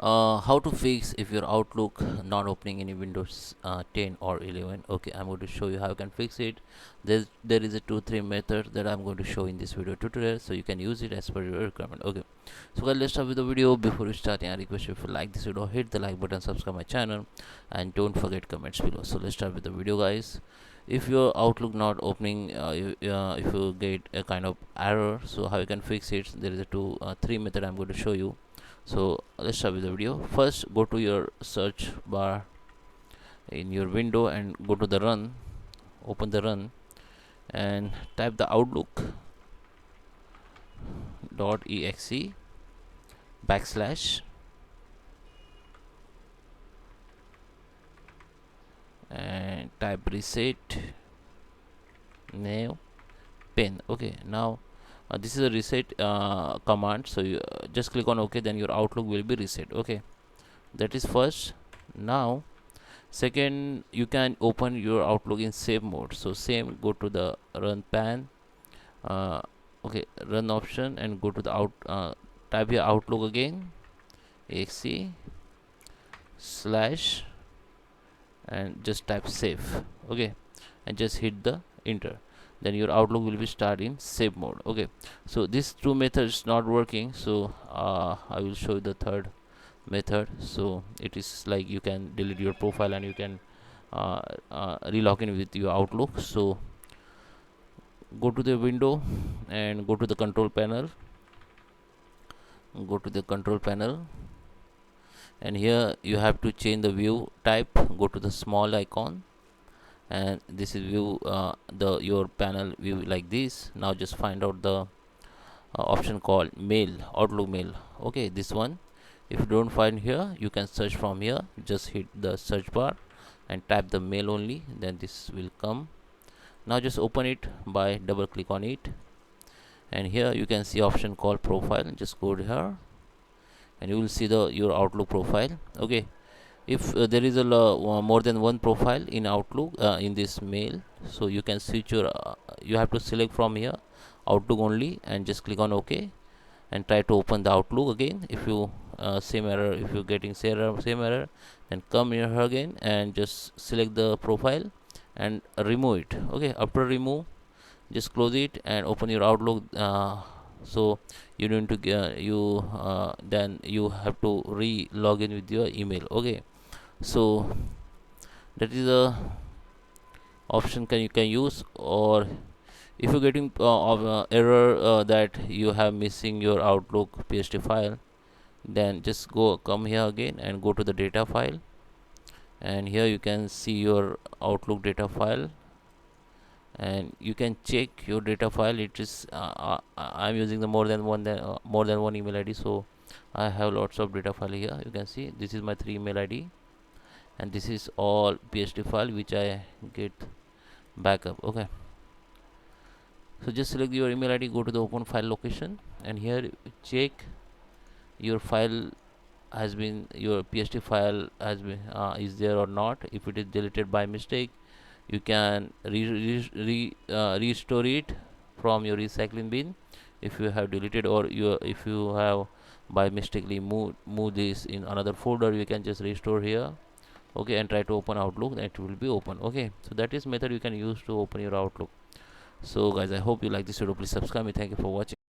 How to fix if your Outlook not opening in Windows 10 or 11. Okay, I'm going to show you how you can fix it. There is a 2-3 method that I'm going to show in this video tutorial, so you can use it as per your requirement. Okay, so guys, let's start with the video. Before we start, I request you, if you like this video, hit the like button, subscribe my channel, and don't forget comments below. So let's start with the video, guys. If your Outlook not opening, if you get a kind of error, so how you can fix it? There is a 3 method I'm going to show you. So let's start with the video. First, go to your search bar in your window and go to the run. Open the run and type the outlook.exe backslash and type reset new pin. Okay, now this is a reset command, so you just click on OK, then your Outlook will be reset. Okay, that is first. Now second, you can open your Outlook in save mode. So same, go to the run pan, okay, run option, and go to the type your Outlook again, exe slash, and just type save. Okay, and just hit the enter, then your Outlook will be start in save mode. Okay, so these two methods not working, so I will show you the third method. So it is like you can delete your profile and you can relog in with your Outlook. So go to the window and go to the control panel, and here you have to change the view type. Go to the small icon, and this is view the your panel view like this. Now just find out the option called mail, Outlook mail. Okay, this one. If you don't find here, you can search from here. Just hit the search bar and type the mail only, then this will come. Now just open it by double click on it, and here you can see option called profile. Just go to here and you will see the your Outlook profile. Okay, if there is a more than one profile in Outlook in this mail, so you can switch your you have to select from here Outlook only and just click on OK and try to open the Outlook again. If you same error, if you're getting same error, then come here again and just select the profile and remove it. Okay, after remove, just close it and open your Outlook. So you need to then you have to log in with your email. Okay, so that is a option you can use. Or if you're getting error that you have missing your Outlook PST file, then just come here again and go to the data file, and here you can see your Outlook data file, and you can check your data file. It is I'm using the more than one email ID, so I have lots of data file here. You can see this is my 3 email ID, and this is all PST file which I get backup. Okay, so just select your email ID, go to the open file location, and here check your file has been, your PST file has been is there or not. If it is deleted by mistake, you can restore it from your recycling bin if you have deleted, or if you have by mistakenly move this in another folder, you can just restore here. Okay, and try to open Outlook, and it will be open. Okay, so that is method you can use to open your Outlook. So guys, I hope you like this video. Please subscribe me. Thank you for watching.